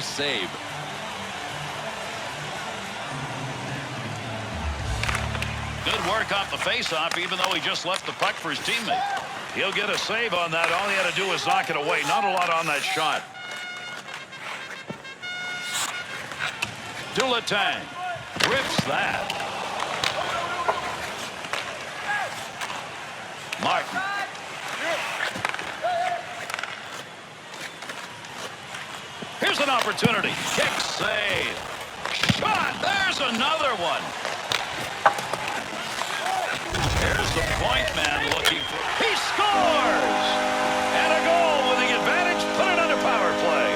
Save. Good work off the faceoff, even though he just left the puck for his teammate. He'll get a save on that. All he had to do was knock it away. Not a lot on that shot. Dulatang rips that. Martin. Here's an opportunity. Kick save. Shot. There's another one. Here's the point man looking for. He scores! And a goal with the advantage. Put it under power play.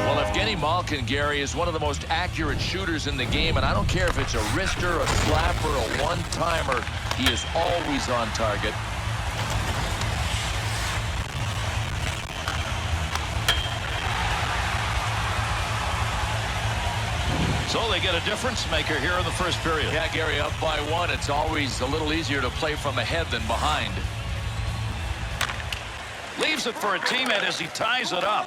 Well, Evgeny Malkin, Gary, is one of the most accurate shooters in the game, and I don't care if it's a wrister, a slapper, a one-timer. He is always on target. So they get a difference maker here in the first period. Yeah, Gary, up by one. It's always a little easier to play from ahead than behind. Leaves it for a teammate as he ties it up.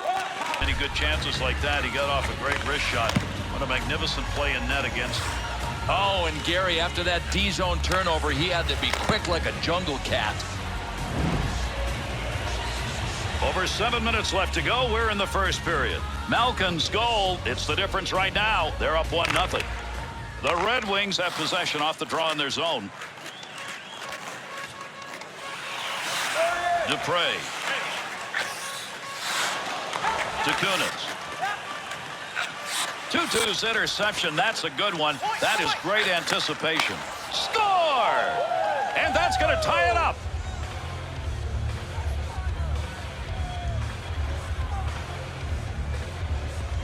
Any good chances like that, he got off a great wrist shot. What a magnificent play in net against. Oh, and Gary, after that D-zone turnover, he had to be quick like a jungle cat. Over 7 minutes left to go. We're in the first period. Malkin's goal, it's the difference right now. They're up 1-0. The Red Wings have possession off the draw in their zone. Dupre. To Kunis. 2-2's interception. That's a good one. That is great anticipation. Score! And that's going to tie it up.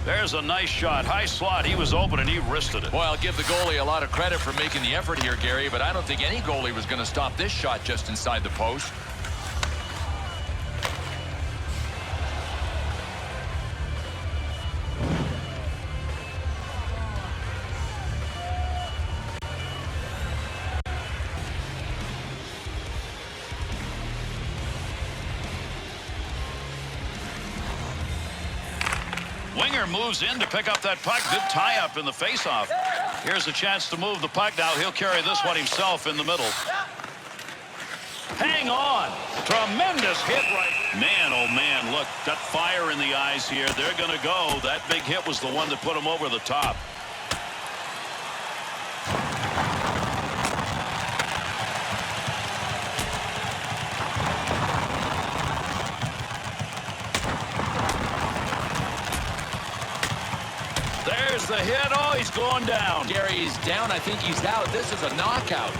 There's a nice shot. High slot. He was open and he wristed it. Boy, I'll give the goalie a lot of credit for making the effort here, Gary, but I don't think any goalie was going to stop this shot just inside the post. Winger moves in to pick up that puck. Good tie-up in the face-off. Here's a chance to move the puck now. He'll carry this one himself in the middle. Hang on. Tremendous hit right. Man, oh man, look, got fire in the eyes here. They're going to go. That big hit was the one that put him over the top. There's the hit. Oh, he's going down. Gary, he's down. I think he's out. This is a knockout.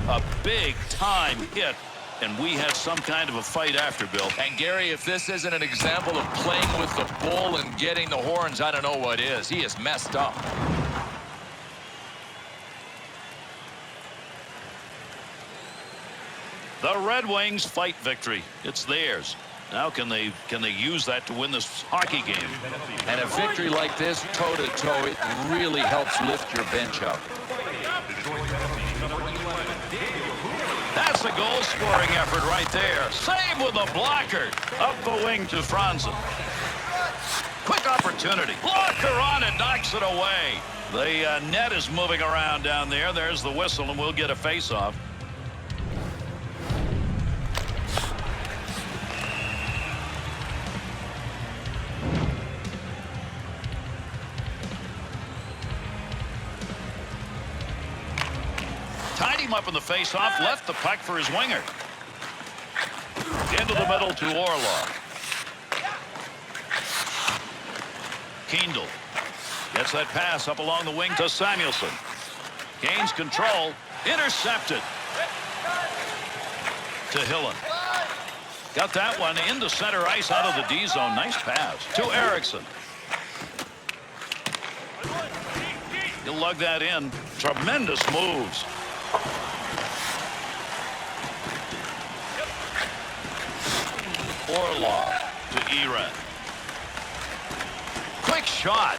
A big-time hit, and we had some kind of a fight after, Bill. And, Gary, if this isn't an example of playing with the bull and getting the horns, I don't know what is. He is messed up. The Red Wings fight victory. It's theirs. Now can they use that to win this hockey game? And a victory like this, toe-to-toe, it really helps lift your bench up. That's a goal-scoring effort right there. Save with a blocker. Up the wing to Franzen. Quick opportunity. Blocker on it, knocks it away. The net is moving around down there. There's the whistle, and we'll get a face-off. Tied him up in the face-off, left the puck for his winger. Into the middle to Orlov. Kendall gets that pass up along the wing to Samuelson. Gains control. Intercepted. To Hillen. Got that one into center ice out of the D zone. Nice pass to Eriksson. He'll lug that in. Tremendous moves. Orlov to Eran. Quick shot.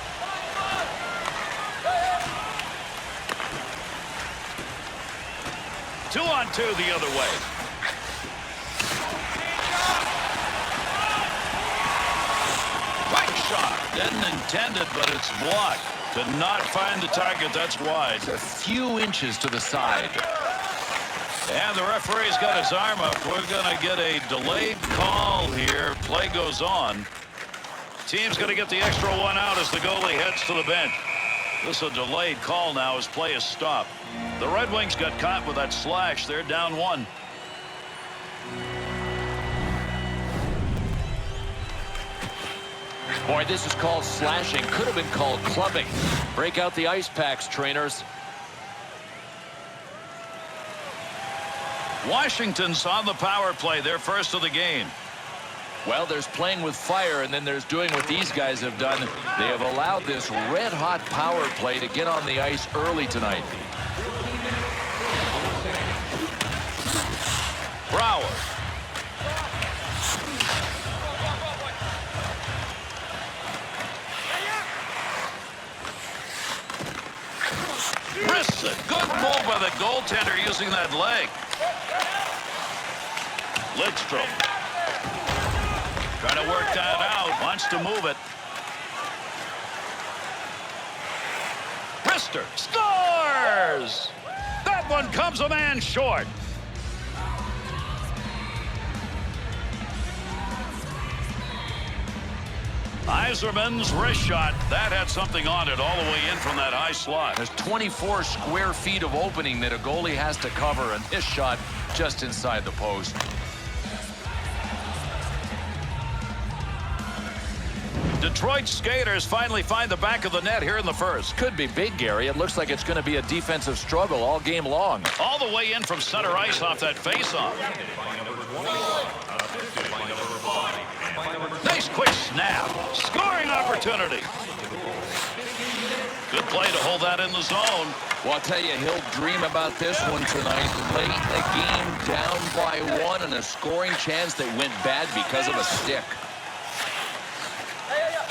2-on-2 the other way. Quick shot. Didn't intend it, but it's blocked. Did not find the target. That's wide. A few inches to the side. And the referee's got his arm up. We're going to get a delayed call here. Play goes on. Team's going to get the extra one out as the goalie heads to the bench. This is a delayed call now as play is stopped. The Red Wings got caught with that slash. They're down 1. Boy, this is called slashing. Could have been called clubbing. Break out the ice packs, trainers. Washington's on the power play. They're first of the game. Well, there's playing with fire, and then there's doing what these guys have done. They have allowed this red-hot power play to get on the ice early tonight. Brouwer. Wrists it. Good move by the goaltender using that leg. Lidstrom. Trying to work that out. Wants to move it. Wrister scores! That one comes a man short. Yzerman's wrist shot. That had something on it all the way in from that high slot. There's 24 square feet of opening that a goalie has to cover, and this shot just inside the post. Detroit skaters finally find the back of the net here in the first. Could be big, Gary. It looks like it's going to be a defensive struggle all game long. All the way in from center ice off that faceoff. Nice quick snap. Scoring opportunity. Good play to hold that in the zone. Well, I'll tell you, he'll dream about this one tonight. Late in the game, down by 1, and a scoring chance that went bad because of a stick.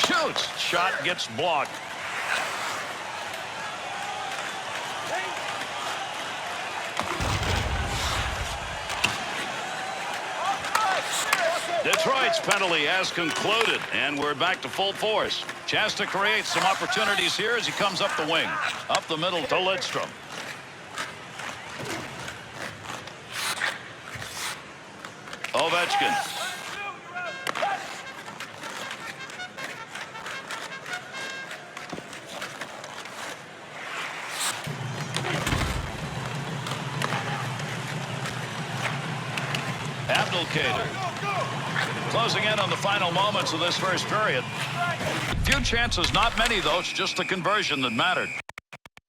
Shoots. Shot gets blocked. Detroit's penalty has concluded, and we're back to full force. Chance to create some opportunities here as he comes up the wing. Up the middle to Lidstrom. Ovechkin. Abdelkader. Closing in on the final moments of this first period. Few chances, not many, though. It's just the conversion that mattered.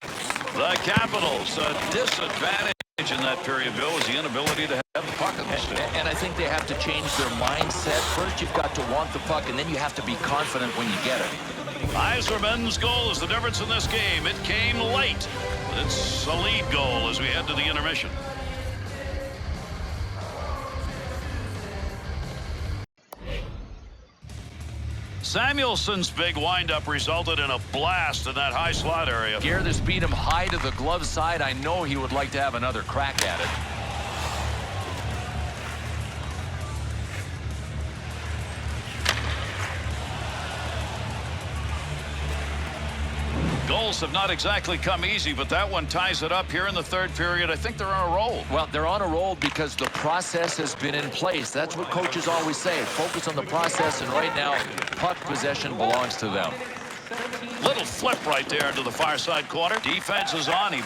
The Capitals, a disadvantage in that period, Bill, is the inability to have the puck in the stick. And I think they have to change their mindset. First, you've got to want the puck, and then you have to be confident when you get it. Yzerman's goal is the difference in this game. It came late. It's a lead goal as we head to the intermission. Samuelson's big windup resulted in a blast in that high slot area. Gare, this beat him high to the glove side. I know he would like to have another crack at it. Goals have not exactly come easy, but that one ties it up here in the third period. I think they're on a roll. Well, they're on a roll because the process has been in place. That's what coaches always say. Focus on the process, and right now, puck possession belongs to them. Little flip right there into the far side corner. Defense is on him.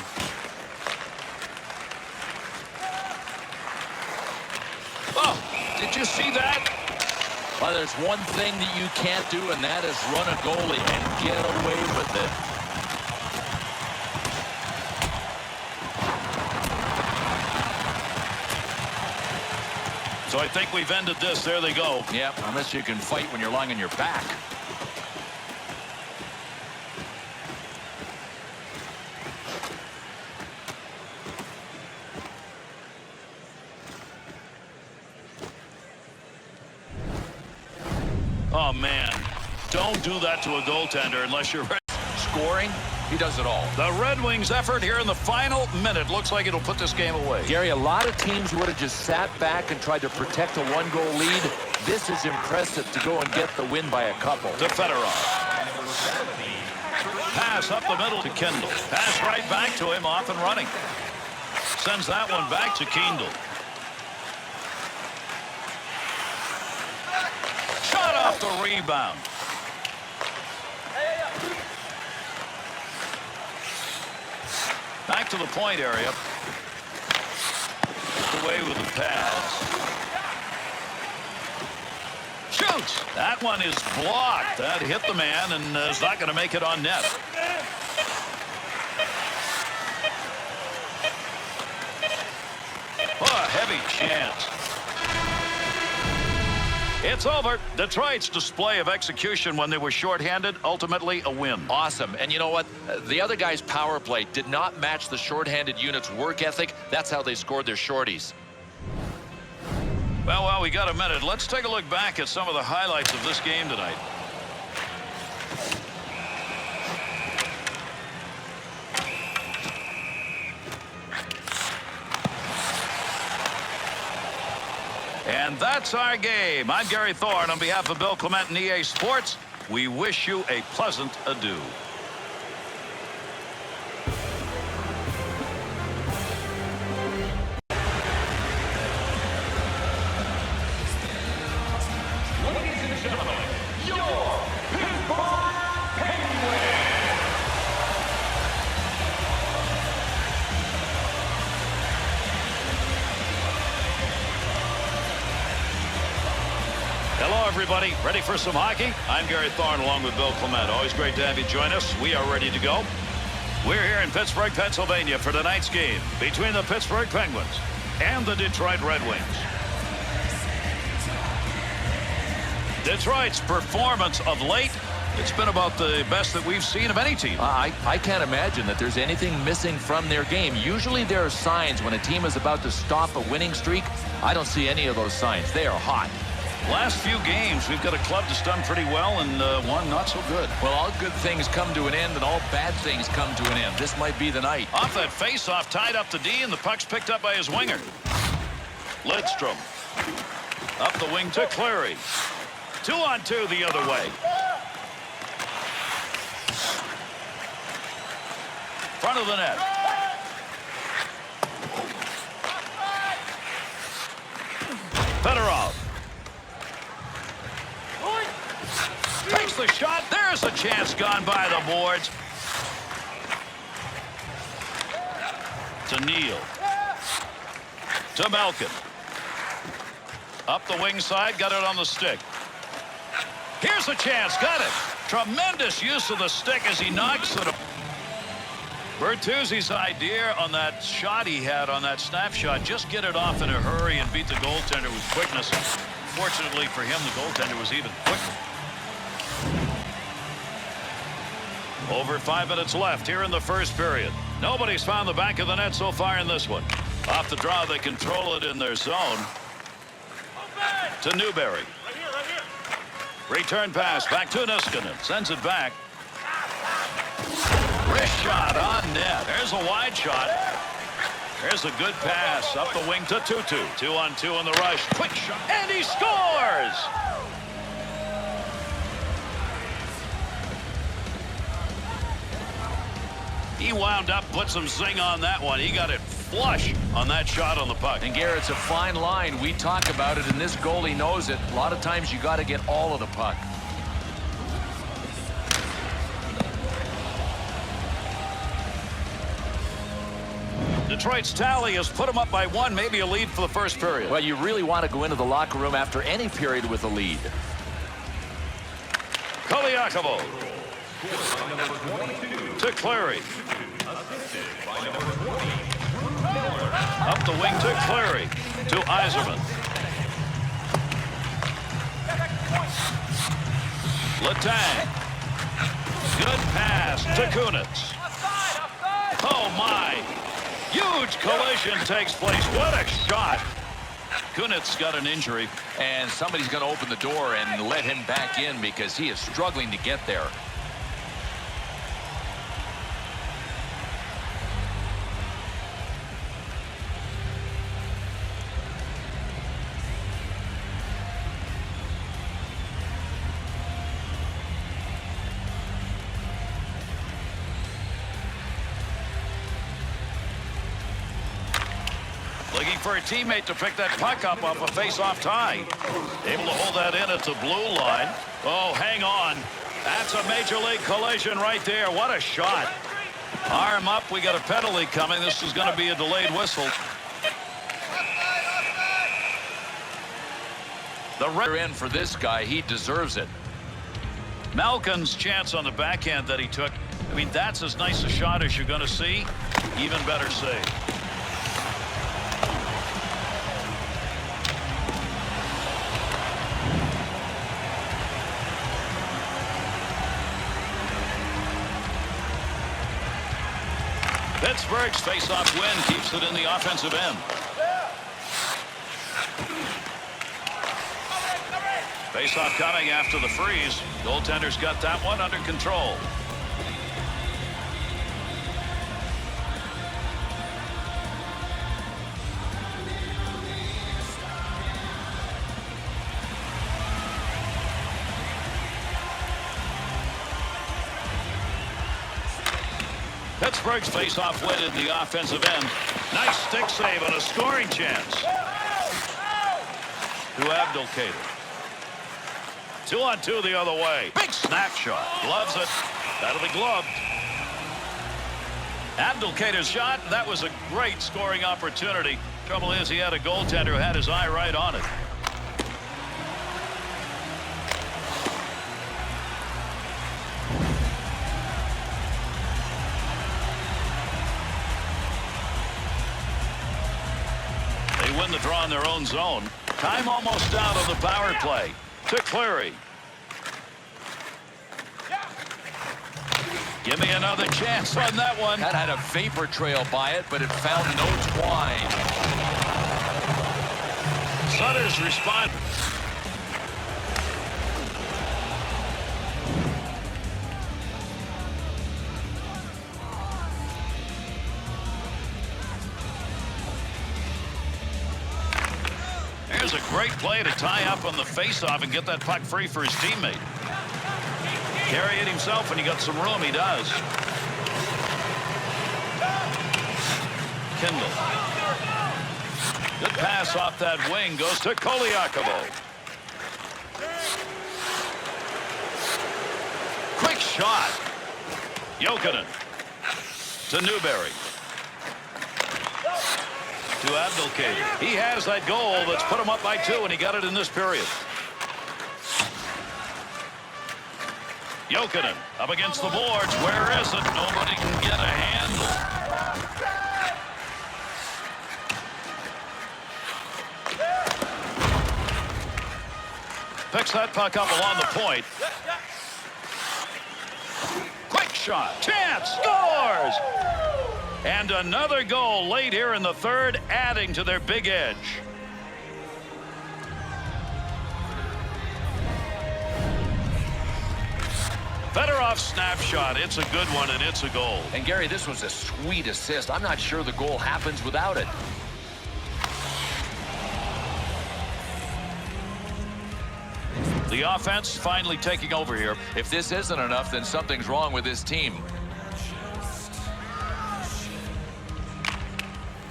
Oh, did you see that? Well, there's one thing that you can't do, and that is run a goalie and get away with it. So I think we've ended this. There they go. Yep, unless you can fight when you're lying on your back. Oh, man. Don't do that to a goaltender unless you're ready. Scoring, He does it all. The Red Wings' effort here in the final minute looks like it'll put this game away. Gary, a lot of teams would have just sat back and tried to protect a one-goal lead. This is impressive to go and get the win by a couple. To Fedorov. Pass up the middle to Kendall. Pass right back to him, off and running. Sends that one back to Kendall. Shot off the rebound. Back to the point area. Away with the pass. Shoots. That one is blocked. That hit the man and is not going to make it on net. Oh, a heavy chance. It's over. Detroit's display of execution when they were shorthanded, ultimately a win. Awesome. And you know what? The other guy's power play did not match the shorthanded unit's work ethic. That's how they scored their shorties. Well, we got a minute. Let's take a look back at some of the highlights of this game tonight. And that's our game. I'm Gary Thorne. On behalf of Bill Clement and EA Sports, we wish you a pleasant adieu. Hello, everybody. Ready for some hockey? I'm Gary Thorne along with Bill Clement. Always great to have you join us. We are ready to go. We're here in Pittsburgh, Pennsylvania for tonight's game between the Pittsburgh Penguins and the Detroit Red Wings. Detroit's performance of late, it's been about the best that we've seen of any team. I can't imagine that there's anything missing from their game. Usually there are signs when a team is about to stop a winning streak. I don't see any of those signs. They are hot. Last few games, we've got a club that's done pretty well and one not so good. Well, all good things come to an end and all bad things come to an end. This might be the night. Off that face-off, tied up to D, and the puck's picked up by his winger. Lidstrom. Up the wing to Cleary. 2-on-2 the other way. Front of the net. Fedorov. Takes the shot. There's a chance gone by the boards. To Neal. To Malkin. Up the wing side. Got it on the stick. Here's a chance. Got it. Tremendous use of the stick as he knocks it. Bertuzzi's idea on that shot he had on that snapshot, just get it off in a hurry and beat the goaltender with quickness. Fortunately for him, the goaltender was even quicker. Over 5 minutes left here in the first period. Nobody's found the back of the net so far in this one. Off the draw, they control it in their zone. To Newberry. Return pass back to Niskanen. Sends it back. Wrist shot on net. There's a wide shot. There's a good pass up the wing to Tutu. 2-on-2 on the rush. Quick shot. And he scores! He wound up, put some zing on that one. He got it flush on that shot on the puck. And Garrett, it's a fine line. We talk about it, and this goalie knows it. A lot of times you got to get all of the puck. Detroit's tally has put them up by 1, maybe a lead for the first period. Well, you really want to go into the locker room after any period with a lead. Koliakovo. To Cleary. Up the wing to Cleary. To Yzerman. Letang. Good pass to Kunitz. Oh, my. Huge collision takes place. What a shot. Kunitz got an injury. And somebody's going to open the door and let him back in because he is struggling to get there. Looking for a teammate to pick that puck up off a face-off tie. Able to hold that in at the blue line. Oh, hang on. That's a major league collision right there. What a shot. Arm up. We got a penalty coming. This is going to be a delayed whistle. The red in for this guy. He deserves it. Malkin's chance on the backhand that he took. I mean, that's as nice a shot as you're going to see. Even better save. Pittsburgh's face-off win keeps it in the offensive end. Face-off coming after the freeze. Goaltender's got that one under control. Pittsburgh's face-off win in the offensive end. Nice stick save and a scoring chance. To Abdelkader. 2-on-2 the other way. Big snapshot. Gloves it. That'll be gloved. Abdelkader's shot. That was a great scoring opportunity. Trouble is he had a goaltender who had his eye right on it. They win the draw in their own zone. Time almost out on the power play. To Cleary. Give me another chance on that one. That had a vapor trail by it, but it found no twine. Sutter's respond. Here's a great play to tie up on the face-off and get that puck free for his teammate. Carry it himself when he got some room. He does. Kindle. Good pass off that wing. Goes to Koliakovo. Quick shot. Jokinen. To Newberry. To Abdelkader. He has that goal that's put him up by 2, and he got it in this period. Jokinen up against the boards. Where is it? Nobody can get a handle. Picks that puck up along the point. Quick shot. Chance. Scores! And another goal late here in the third, adding to their big edge. Federoff's snapshot. It's a good one, and it's a goal. And Gary, this was a sweet assist. I'm not sure the goal happens without it. The offense finally taking over here. If this isn't enough, then something's wrong with this team.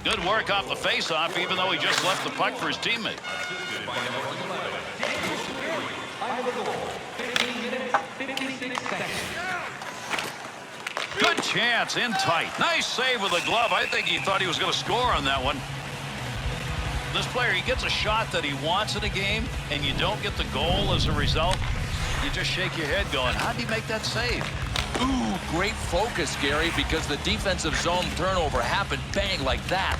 Good work off the face-off, even though he just left the puck for his teammate. Good chance, in tight. Nice save with the glove. I think he thought he was going to score on that one. This player, he gets a shot that he wants in a game, and you don't get the goal as a result. You just shake your head going, how did he make that save? Ooh, great focus, Gary, because the defensive zone turnover happened bang like that.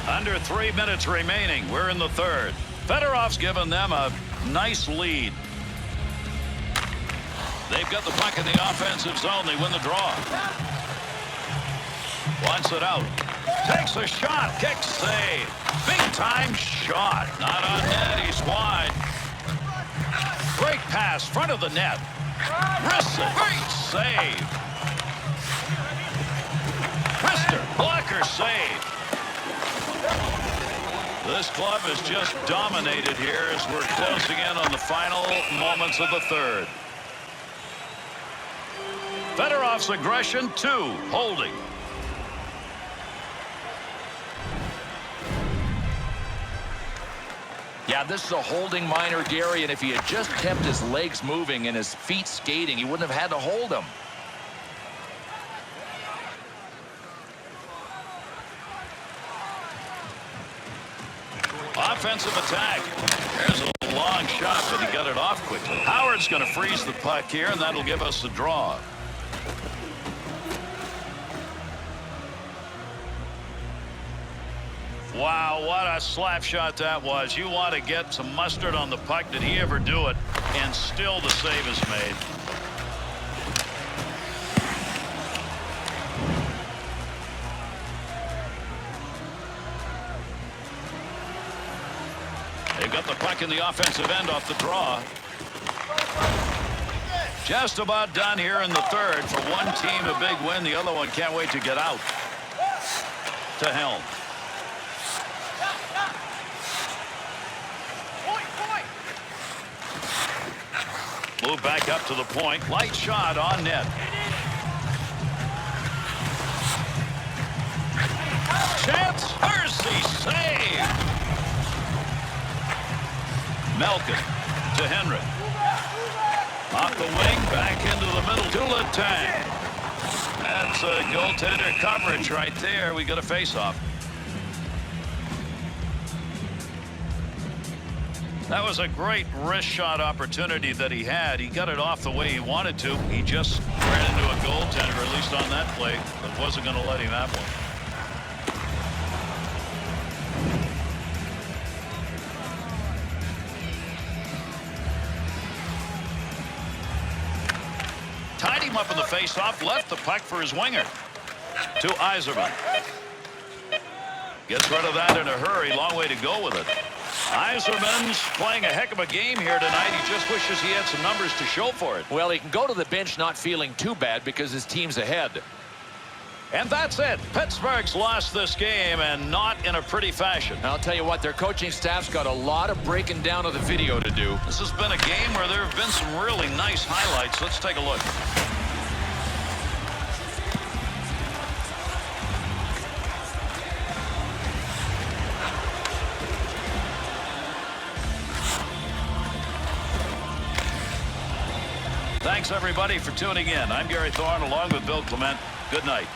Under 3 minutes remaining. We're in the third. Fedorov's given them a nice lead. They've got the puck in the offensive zone. They win the draw. Wants it out. Takes a shot. Kick save. Big time shot. Not on net. He's wide. Great pass. Front of the net. Wrists it. Great save. Wrister. Blocker save. This club is just dominated here as we're closing in on the final moments of the third. Fedorov's aggression, 2, holding. Yeah, this is a holding minor, Gary, and if he had just kept his legs moving and his feet skating, he wouldn't have had to hold him. Offensive attack. There's a long shot, but he got it off quickly. Howard's going to freeze the puck here, and that'll give us the draw. Wow, what a slap shot that was. You want to get some mustard on the puck. Did he ever do it? And still the save is made. They've got the puck in the offensive end off the draw. Just about done here in the third. For one team, a big win. The other one can't wait to get out. To Helm. Move back up to the point. Light shot on net. Chance. Mercy save. Malkin to Henry. Off the wing. Back into the middle to Letang. That's a goaltender coverage right there. We got a face-off. That was a great wrist shot opportunity that he had. He got it off the way he wanted to. He just ran into a goaltender, at least on that play, but wasn't going to let him have one. Tied him up in the face-off, left the puck for his winger. To Yzerman. Gets rid of that in a hurry. Long way to go with it. Yzerman's playing a heck of a game here tonight. He just wishes he had some numbers to show for it. Well, he can go to the bench not feeling too bad because his team's ahead. And that's it. Pittsburgh's lost this game, and not in a pretty fashion. I'll tell you what, their coaching staff's got a lot of breaking down of the video to do. This has been a game where there have been some really nice highlights. Let's take a look. Thanks, everybody, for tuning in. I'm Gary Thorne, along with Bill Clement. Good night.